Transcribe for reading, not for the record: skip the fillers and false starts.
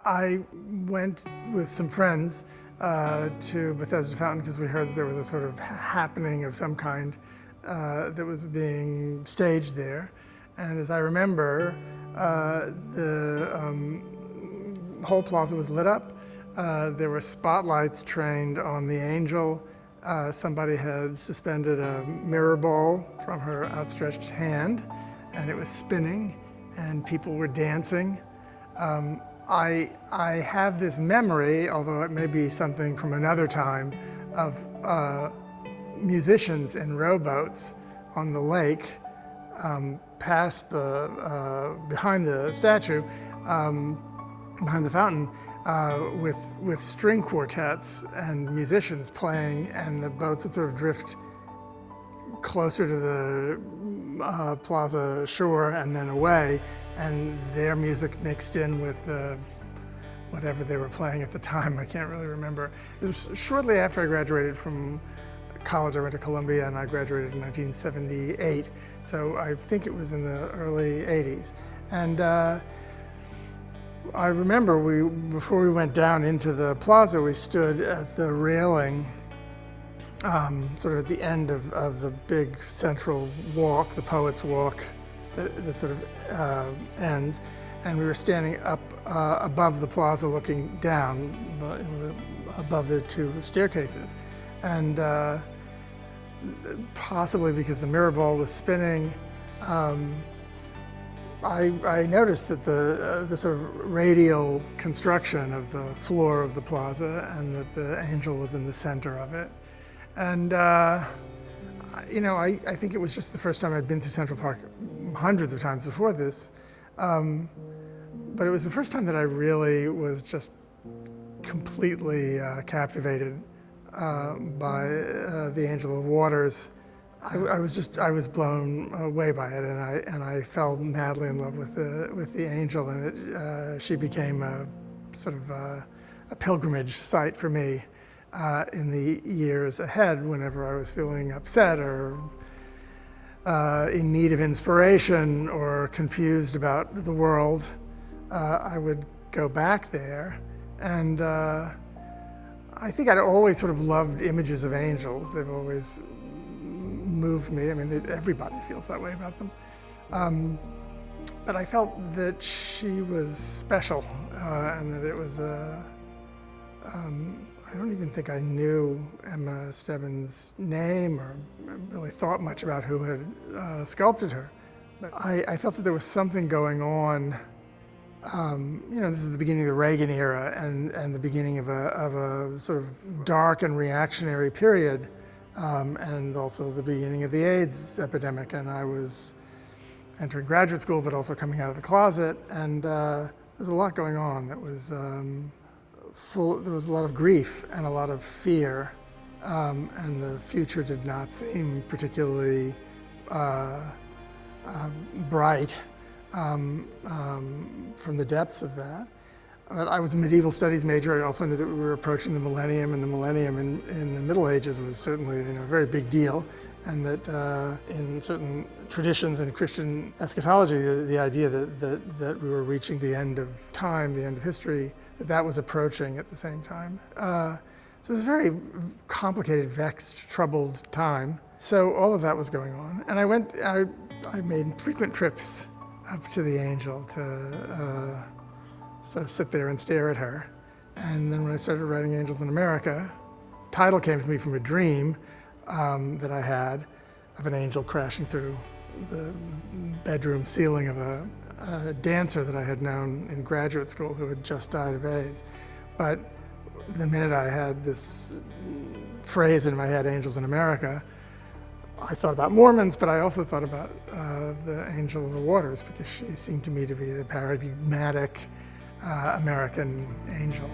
I went with some friends to Bethesda Fountain because we heard that there was a sort of happening of some kind that was being staged there. And as I remember, the whole plaza was lit up. There were spotlights trained on the angel. Somebody had suspended a mirror ball from her outstretched hand, and it was spinning, and people were dancing. I have this memory, although it may be something from another time, of musicians in rowboats on the lake, past the behind the statue, behind the fountain, with string quartets and musicians playing, and the boats would sort of drift closer to the plaza shore and then away, and their music mixed in with whatever they were playing at the time. I can't really remember. It was shortly after I graduated from college. I went to Columbia and I graduated in 1978, so I think it was in the early 80s. And I remember before we went down into the plaza, we stood at the railing, sort of at the end of the big central walk, the Poets' Walk, that sort of ends, and we were standing up above the plaza looking down above the two staircases. And possibly because the mirror ball was spinning, I noticed that the sort of radial construction of the floor of the plaza, and that the angel was in the center of it. And you know, I think it was just the first time I'd been through Central Park hundreds of times before this, but it was the first time that I really was just completely captivated by the Angel of Waters. I was blown away by it, and I fell madly in love with the angel, and she became a sort of a pilgrimage site for me in the years ahead. Whenever I was feeling upset or in need of inspiration or confused about the world, I would go back there. And I think I'd always sort of loved images of angels. They've always moved me. I mean, everybody feels that way about them. But I felt that she was special, and that it was I don't even think I knew Emma Stebbins' name or really thought much about who had sculpted her. But I felt that there was something going on. You know, this is the beginning of the Reagan era, and the beginning of a sort of dark and reactionary period, and also the beginning of the AIDS epidemic. And I was entering graduate school, but also coming out of the closet, and there was a lot going on that was there was a lot of grief and a lot of fear, and the future did not seem particularly bright from the depths of that. But I was a medieval studies major. I also knew that we were approaching the millennium, and the millennium in the Middle Ages was certainly, you know, a very big deal, and that in certain traditions in Christian eschatology, the idea that we were reaching the end of time, the end of history, that was approaching at the same time. So it was a very complicated, vexed, troubled time. So all of that was going on, and I made frequent trips up to the angel to sort of sit there and stare at her. And then when I started writing Angels in America, title came to me from a dream that I had of an angel crashing through the bedroom ceiling of a dancer that I had known in graduate school who had just died of AIDS. But the minute I had this phrase in my head, Angels in America, I thought about Mormons, but I also thought about the Angel of the Waters, because she seemed to me to be the paradigmatic American angel.